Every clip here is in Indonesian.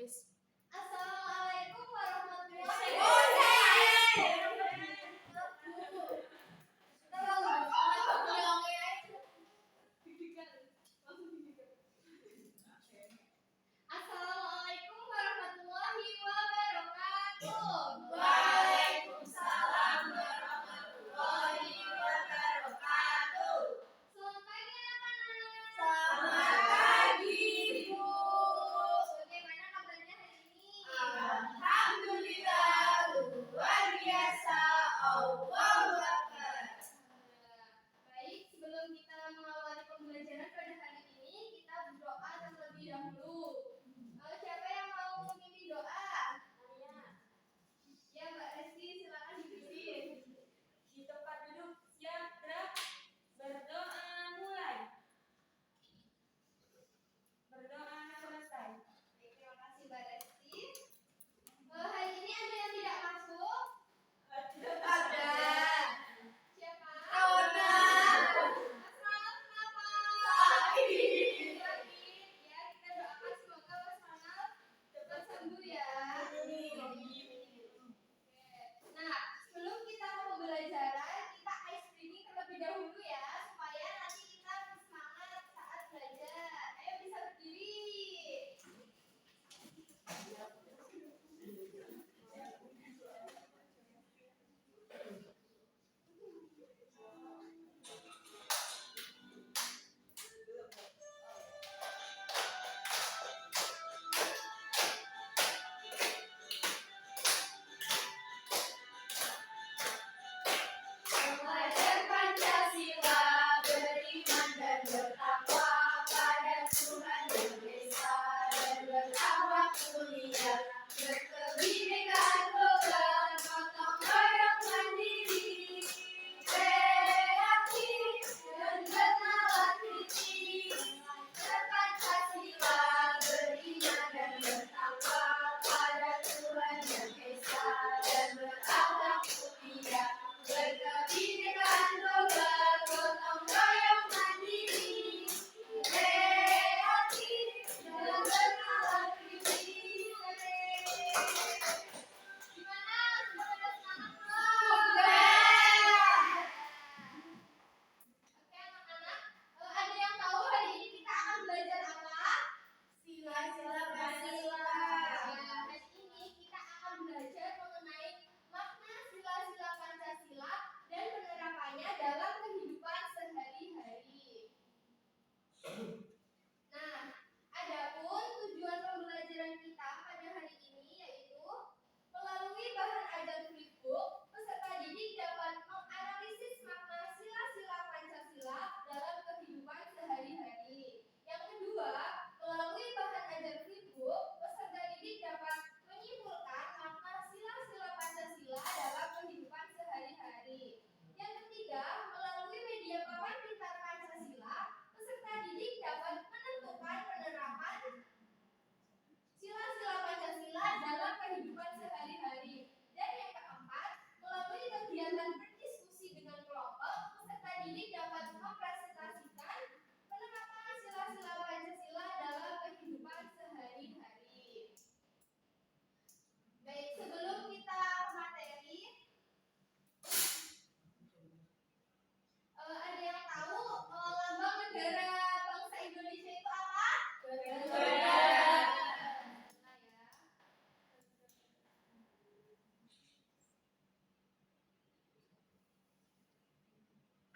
Wis. Assalamualaikum warahmatullahi wabarakatuh. Assalamualaikum warahmatullahi wabarakatuh. Waalaikumsalam warahmatullahi wabarakatuh. Selamat pagi anak-anak. Selamat pagi, Bu. Bagaimana kabarnya hari ini? Alhamdulillah, luar biasa. Allahu Akbar. Baik, sebelum kita mengawali pembelajaran pada hari ini, kita berdoa terlebih dahulu. Siapa yang mau memimpin doa? Ya, Mbak Resti, silakan dipimpin. Di tempat duduk siap, gerak. Berdoa mulai. Berdoa selesai. Baik, terima kasih Mbak Resti. Hari ini ada yang tidak masuk? Ada. Siapa? Rona. Asmaul kenapa? Sakit. Ya, kita doakan semoga Asmaul cepat sembuh ya. Nah, sebelum kita ke pembelajaran, kita ice breaking terlebih dahulu ya, supaya nanti kita bersemangat saat belajar. Ayo bisa berdiri. Belajar Pancasila, beriman dan bertakwa pada Tuhan Yang Esa dan berakhlak mulia, berkebinekaan global, gotong royong mandiri, kreatif dan bernalar kritis. Pancasila, beriman dan bertakwa pada Tuhan Yang Esa dan berakhlak mulia, berkebinekaan global, gotong royong mandiri, kreatif dan bernalar kritis. Gimana? Sudah pada semangat belum? Sudah. Oke anak-anak, ada yang tahu hari ini kita akan belajar apa? Sila-sila Pancasila. Ya, hari ini kita akan belajar mengenai makna sila-sila Pancasila dan penerapannya dalam kehidupan sehari-hari. Nah, adapun tujuan pembelajaran kita pada hari ini yaitu melalui bahan ajar flipbook, peserta didik dapat menganalisis makna sila-sila Pancasila dalam kehidupan sehari-hari. Yang kedua, melalui bahan ajar flipbook, peserta didik dapat menyimpulkan makna sila-sila Pancasila dalam kehidupan sehari-hari. Yang ketiga, melalui media papan pintar Pancasila, peserta didik dapat menentukan penerapan sila-sila Pancasila dalam kehidupan sehari-hari. Dan yang keempat, melalui kegiatan berdiskusi dengan kelompok, peserta didik dapat mempresentasikan penerapan sila-sila Pancasila dalam kehidupan sehari-hari. Baik, sebelum kita ke materi, ada yang tahu lambang negara bangsa Indonesia itu apa? Negara. Nah, ya.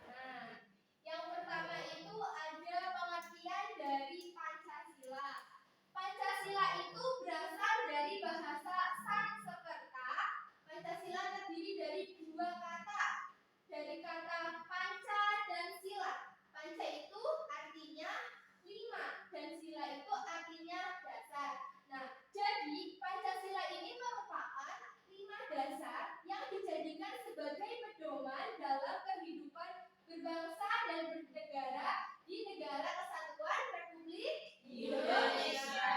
Nah, yang pertama itu ada pengertian dari Pancasila. Pancasila itu berasal dari bahasa Sanskerta. Pancasila terdiri dari dua kata, dari kata panca dan sila. Panca itu artinya 5 dan sila itu artinya dasar. Nah, jadi Pancasila ini merupakan 5 dasar yang dijadikan sebagai pedoman dalam kehidupan berbangsa dan bernegara di Negara Kesatuan Republik Indonesia.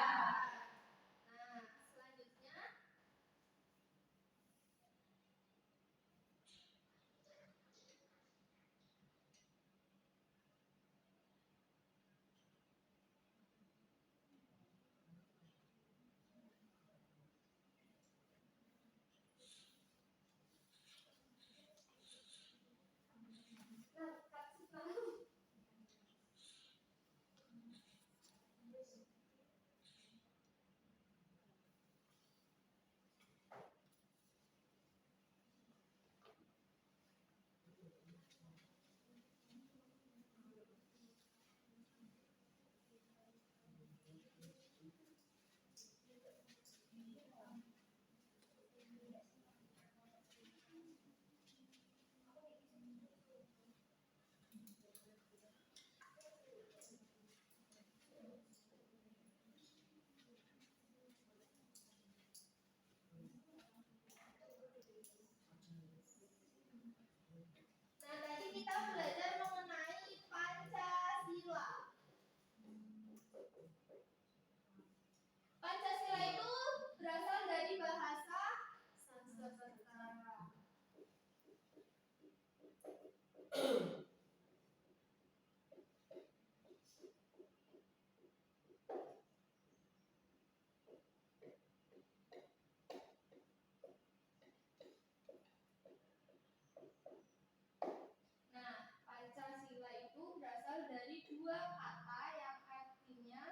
dua kata yang artinya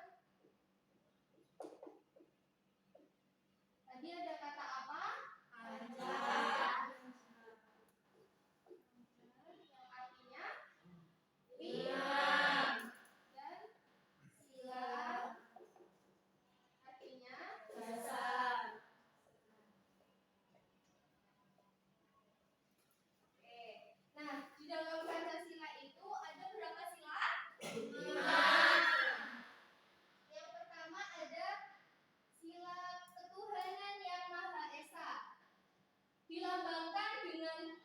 tadi ada kata apa? Ajak. Yang artinya Pinang. dan sila artinya Dasar. oke. Nah, di dalam Pancasila itu ada berapa sila? 5. Yang pertama ada sila ketuhanan yang Maha Esa. Dilambangkan dengan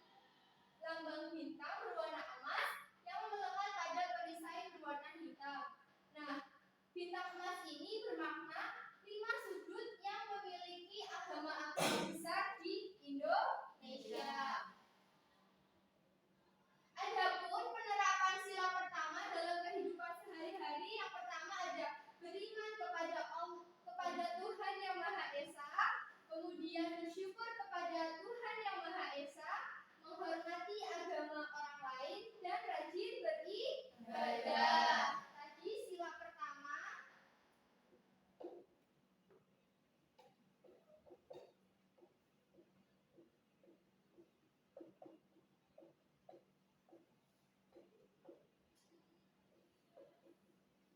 lambang bintang berwarna emas yang melekat pada perisai berwarna hitam. Nah, bintang emas ini bermakna 5 sudut yang memiliki agama-agama besar di Indonesia. Adapun penerapan sila pertama dalam kehidupan sehari-hari, yang pertama ada beriman kepada Tuhan yang Maha Esa, kemudian bersyukur kepada Tuhan yang Maha Esa, menghormati agama orang lain, dan rajin beribadah. Tadi sila pertama.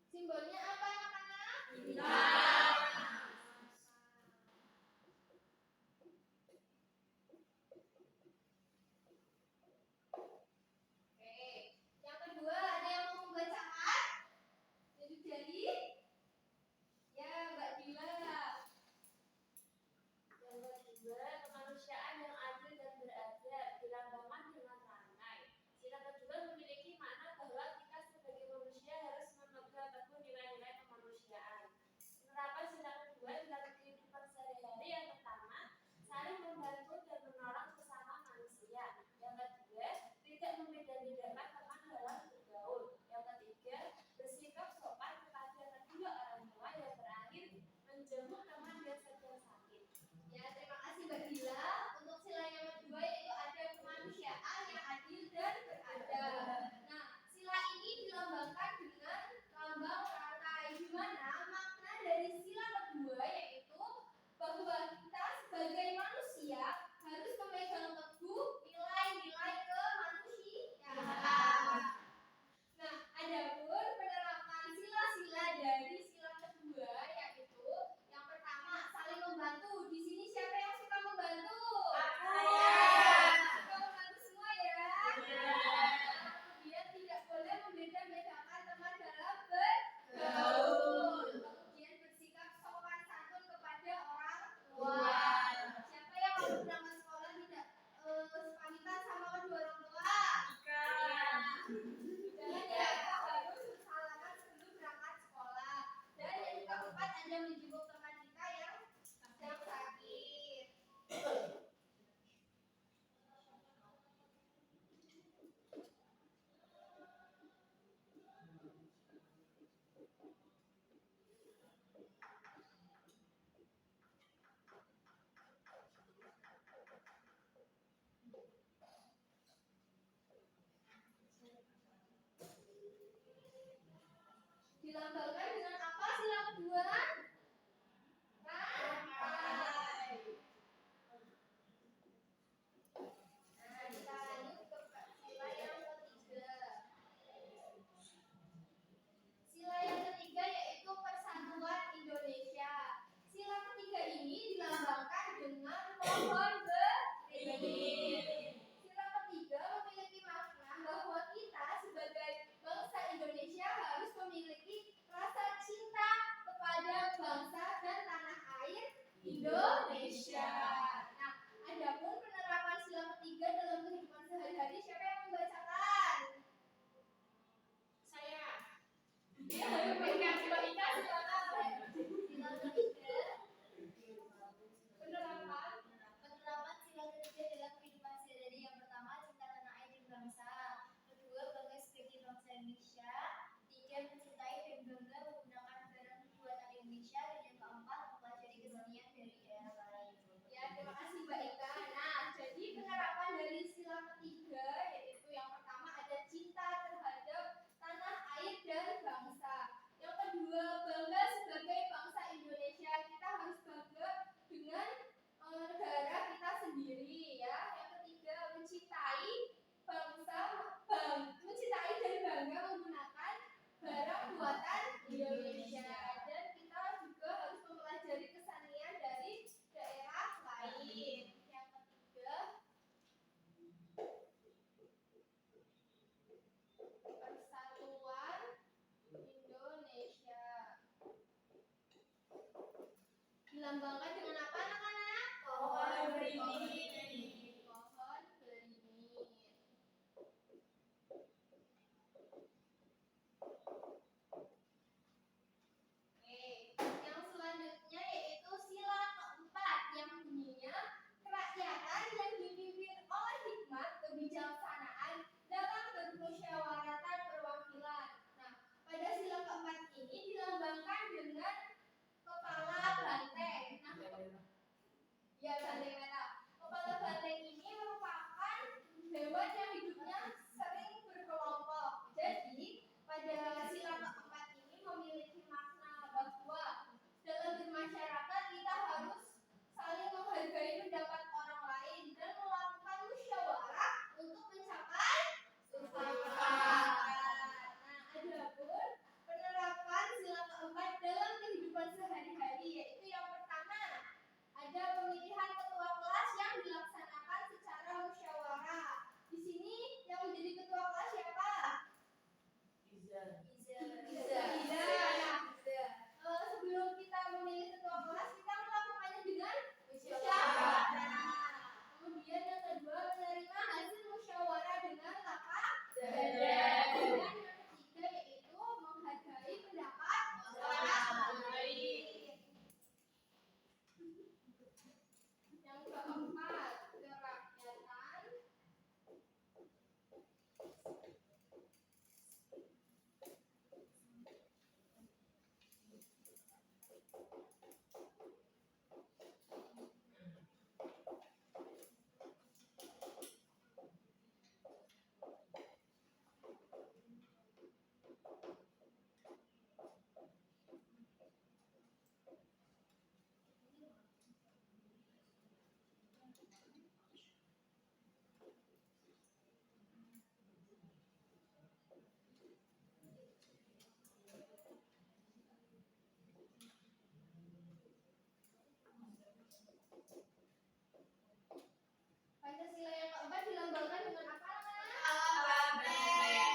Simbolnya apa anak-anak? Bintang. Oke. Yang kedua ada yang mau membacakan? Jadi ya Mbak Dila. Yang kedua, kemanusiaan yang adil dan beradab dilambangkan dengan rangai. Sila kedua memiliki makna bahwa kita sebagai manusia harus memegang teguh nilai-nilai kemanusiaan. Penerapan sila kedua dalam kehidupan sehari-hari, yang pertama, saling membantu dan menolong sesama manusia. Yang kedua, tidak membeda-bedakan teman dalam bergaul. Yang ketiga, bersikap sopan kepada kedua orang tua. Yang terakhir, menjenguk teman yang sedang sakit. Ya, terima kasih Mbak Dila. Untuk sila yang kedua yaitu ada kemanusiaan yang adil dan beradab. Nah, sila ini dilambangkan dengan lambang rantai, di mana makna dari sila kedua yaitu bahwa kita sebagai manusia harus memegang teguh nilai-nilai kemanusiaan. Nah, adapun penerapan sila-sila dari sila kedua yaitu yang pertama saling membantu. Di sini siapa yang suka membantu? Suka membantu semua ya. Kemudian tidak boleh membeda-bedakan teman dalam bergaul. Kemudian bersikap sopan santun kepada orang tua. Siapa yang waktu berangkat sekolah tidak pamitan sama kedua orang tua? Jangan ya, harus bersalaman sebelum berangkat sekolah. Dan yang keempat ada menjenguk teman kita yang sedang sakit. Dilambangkan dengan apa sila kedua? Rantai. Nah, kita lanjut ke sila yang ketiga. Sila yang ketiga yaitu Persatuan Indonesia. Sila ketiga ini dilambangkan dengan pohon beringin. Sila ketiga memiliki makna bahwa kita sebagai bangsa Indonesia harus memiliki rasa dilambangkan dengan apa anak-anak? Pohon beringin. Pohon beringin. Oke, yang selanjutnya yaitu sila keempat yang bunyinya kerakyatan yang dipimpin oleh hikmat kebijaksanaan dalam bermusyawaratan perwakilan. Nah, pada sila keempat ini dilambangkan dengan kepala banteng. Nah, ya banteng merah. Kepala banteng ini merupakan hewan yang hidupnya sering berkelompok. Jadi, pada sila keempat ini memiliki makna bahwa dalam bermasyarakat kita harus saling menghargai pendapat orang lain dan melakukan musyawarah untuk mencapai kesepakatan. Nah, adapun penerapan sila keempat dalam kehidupan sehari-hari yaitu yang pertama ada pemilihan ketua kelas yang dilaksanakan secara musyawarah. Di sini yang menjadi ketua kelas siapa? Iza. Sebelum kita memilih ketua kelas, kita melakukannya dengan musyawarah. Kemudian yang kedua, menerima hasil musyawarah dengan lapang dada. Dan yang ketiga yaitu menghargai pendapat orang lain. Yang keempat, kerakyatan. Pancasila yang keempat dilambangkan dengan apa? Banteng.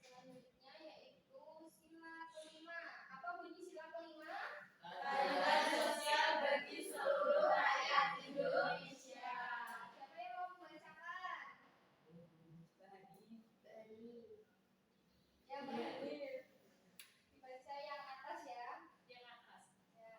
Selanjutnya yaitu sila kelima. Apa bunyi sila kelima? Keadilan sosial bagi seluruh rakyat Indonesia. Siapa yang mau membacakan? Ya, Bani. Dibaca yang atas ya. Yang atas. Ya.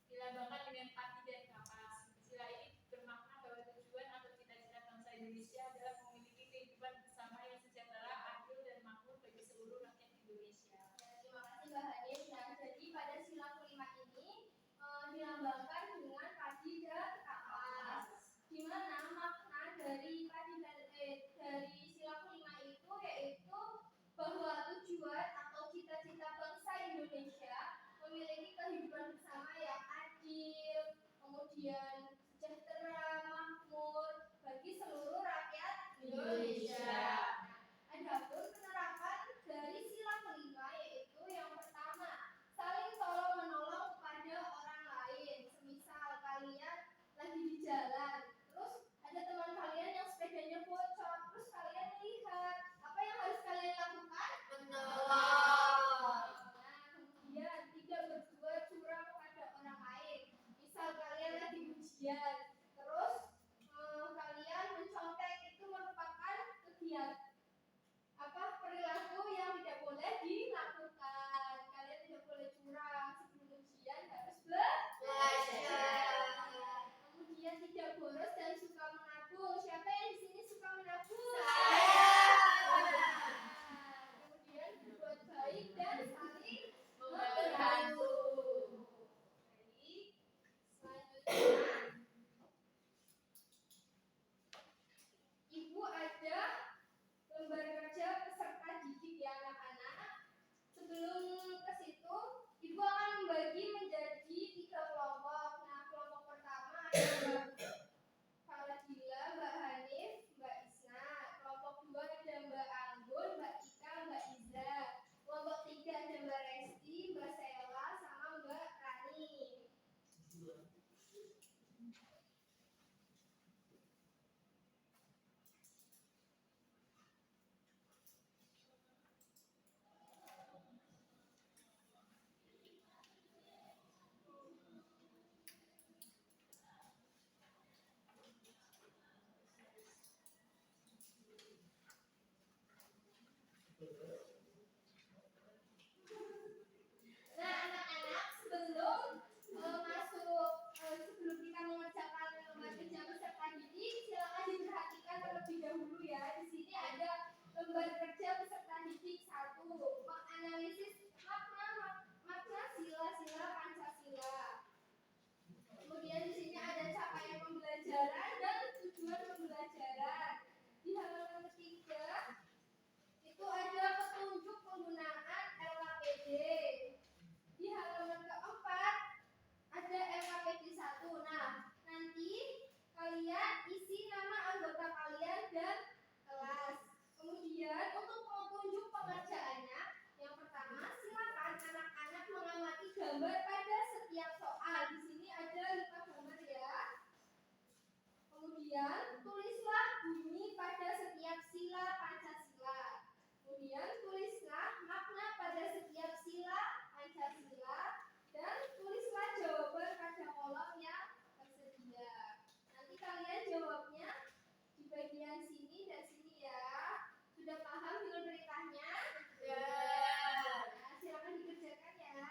Dilambangkan dengan pati dan kapas. Sila ini bermakna bahwa tujuan atau cita-cita bangsa Indonesia adalah memiliki kehidupan bersama yang sejahtera, adil, dan makmur bagi seluruh rakyat Indonesia. Ya, terima kasih Mbak Hanif. Nah, jadi pada sila kelima ini dilambangkan dengan padi dan kapas. Di mana makna dari padi dan dari sila kelima itu yaitu bahwa tujuan atau cita-cita bangsa Indonesia memiliki kehidupan bersama yang adil, kemudian sejahtera, makmur bagi seluruh rakyat gambar pada setiap soal. Di sini ada 5 gambar ya. Kemudian tulislah bunyi pada setiap sila Pancasila. Kemudian tulislah makna pada setiap sila Pancasila dan tulislah jawaban pada kolom yang tersedia. Nanti kalian jawabnya di bagian sini dan sini ya. Sudah paham figur perintahnya? Ya. Nah, silakan dikerjakan ya.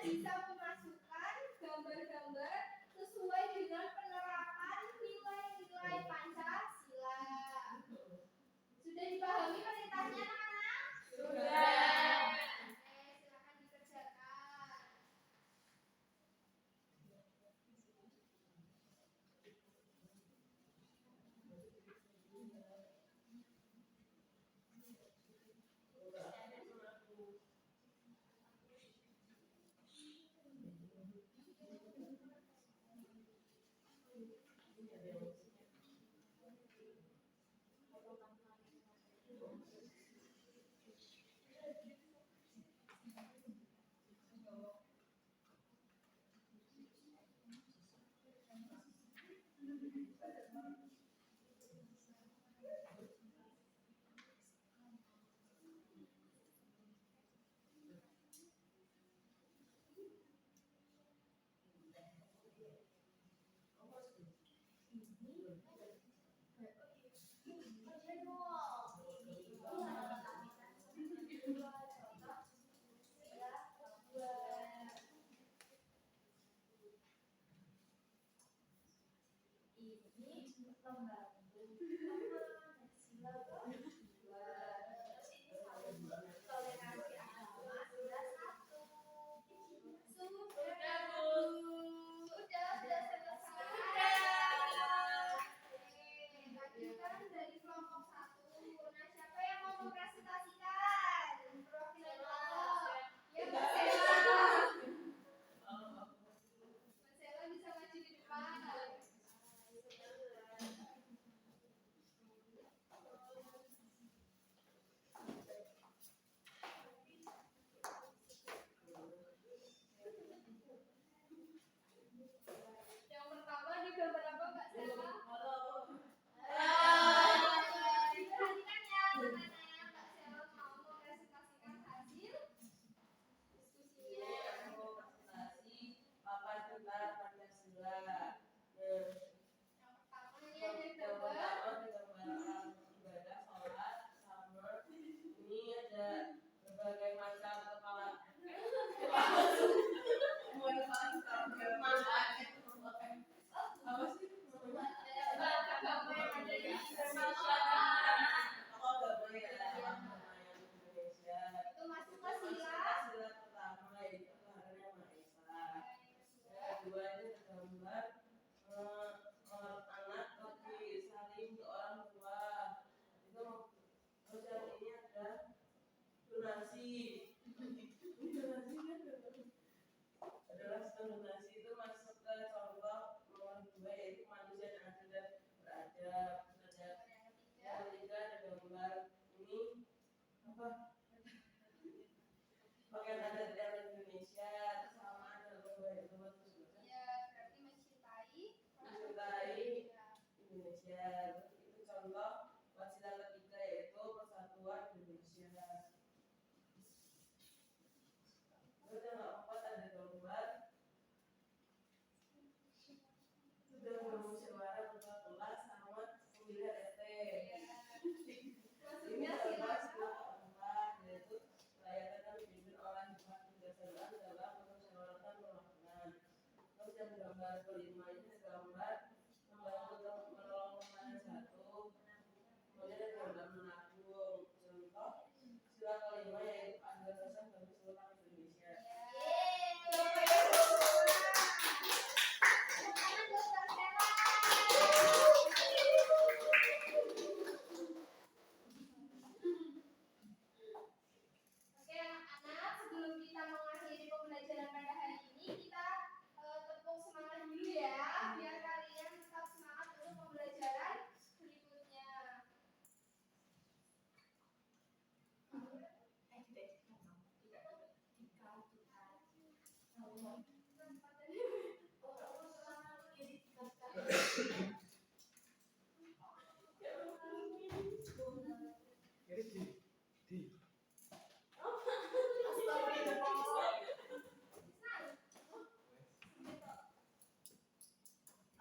bisa memasukkan gambar-gambar sesuai dengan penerapan nilai-nilai Pancasila. Sudah dipahami perintahnya anak-anak? Sudah. Oke, silakan dikerjakan.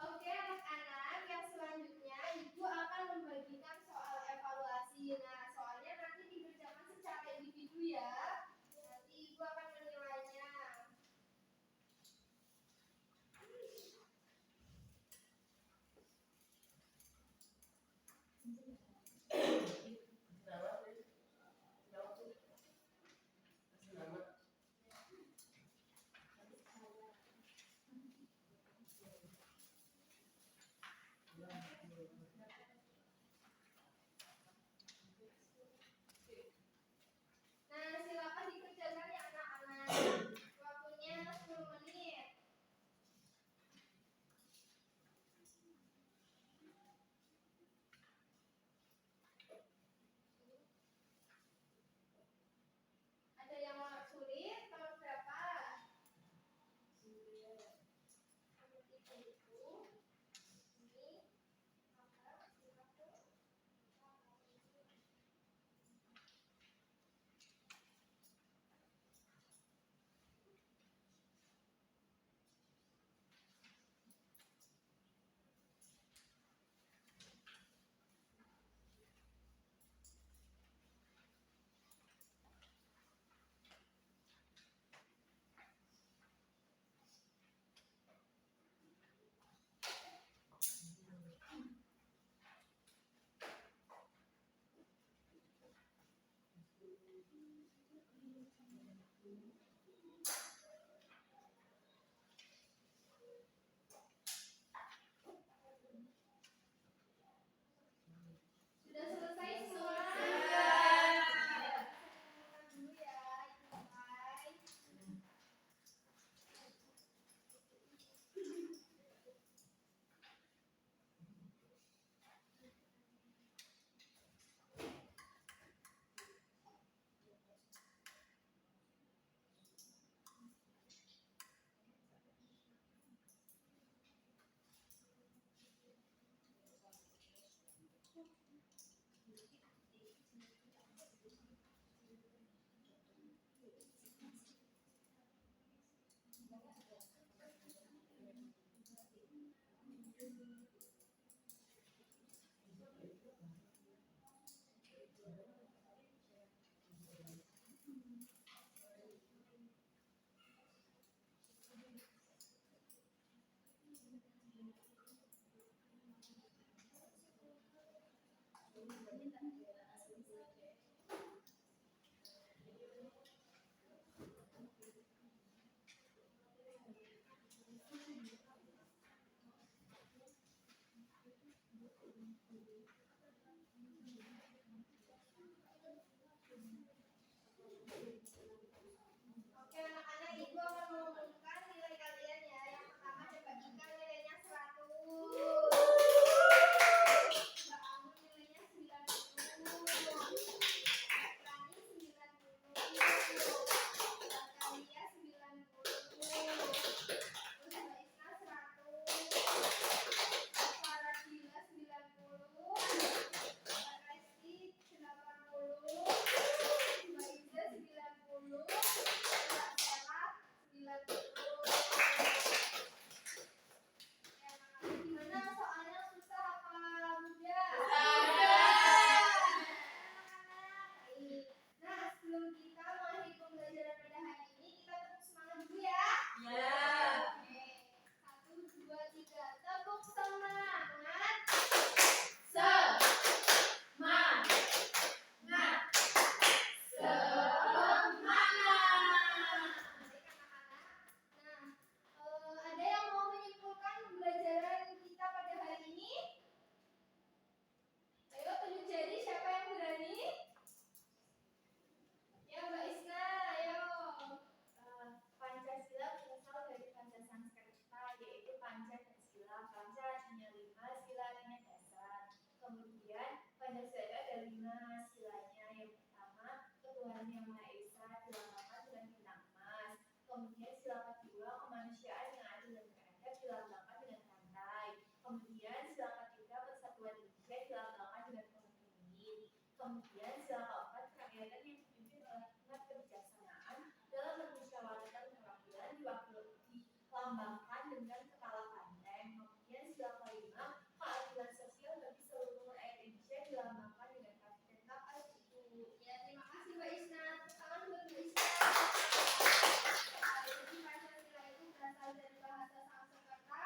Oke anak-anak, yang selanjutnya Ibu akan membagikan soal evaluasi. Nah, soalnya nanti dikerjakan secara individu ya. Nanti Ibu akan menilainya. Sudah selesai semua? Dulu ya, dimulai. Oke anak-anak, ibu akan mengumumkan nilai kalian ya. Yang pertama ada Mbak Ika, nilainya 100. Mbak Amu nilainya 90. Rani 90. Mbak Kalia 90. Terus Mbak Isna 100. Mbak Faradila 90. Mbak Resti 80. Mbak Iza 90. Mbak Sela 90. Gimana soalnya, susah apa mudah? Baik. Nah, sebelum kita mengakhiri pembelajaran pada hari ini, kita tepuk semangat dulu ya. Oke. 1, 2, 3. Tepuk semangat. Semangat. Baik anak-anak. Nah, ada yang mau menyimpulkan pembelajaran kita pada hari ini? Ayo tunjuk jari, siapa yang berani? Ya Mbak Isna, ayo. Pancasila berasal dari Panca Sanskerta, yaitu Panca dan Sila. Panca artinya 5, Sila artinya dasar. Kemudian Pancasila itu ada 5 silanya. Yang pertama, ketuhanan yang Maha Esa dilambangkan dengan bintang emas. Kemudian sila kedua, kemanusiaan yang adil dan beradab dilambangkan dengan rantai. Kemudian sila ketiga, persatuan Indonesia dilambangkan dengan pohon beringin. Kemudian sila keempat, kerakyatan yang dipimpin oleh hikmat kebijaksanaan dalam bermusyawaratan perwakilan dilambangkan dengan kepala banteng. Kemudian sila kelima, keadilan sosial bagi seluruh rakyat Indonesia dilambangkan dengan kaki dan kapal itu. Ya, terima kasih Mbak Isna. Tepuk tangan buat Mbak Isna. Jadi Pancasila itu berasal dari bahasa Sanskerta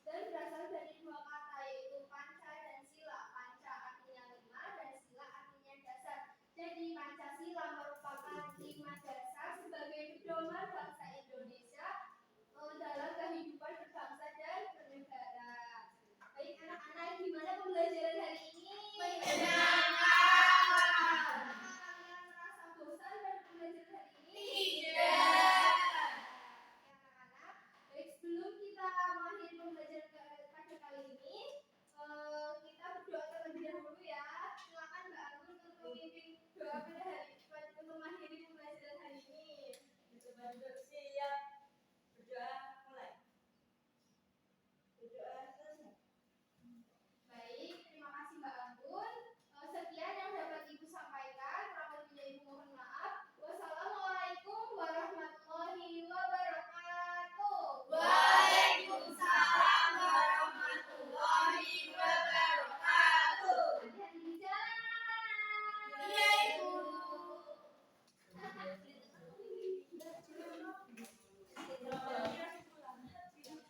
dan berasal dari dua kata, yaitu panca dan sila. Panca artinya 5 dan sila artinya dasar. Jadi Pancasila merupakan 5 dasar sebagai pedoman bangsa Indonesia dalam kehidupan berbangsa dan bernegara. Baik anak-anak, gimana pembelajaran hari ini? Apakah kalian merasa bosan pada pembelajaran hari ini? Oke anak-anak, baik sebelum kita mengakhiri pembelajaran pada kali ini, kita berdoa terlebih dahulu ya. Silakan Mbak Anggun untuk memimpin doa pada hari untuk mengakhiri pembelajaran hari ini. Berdoa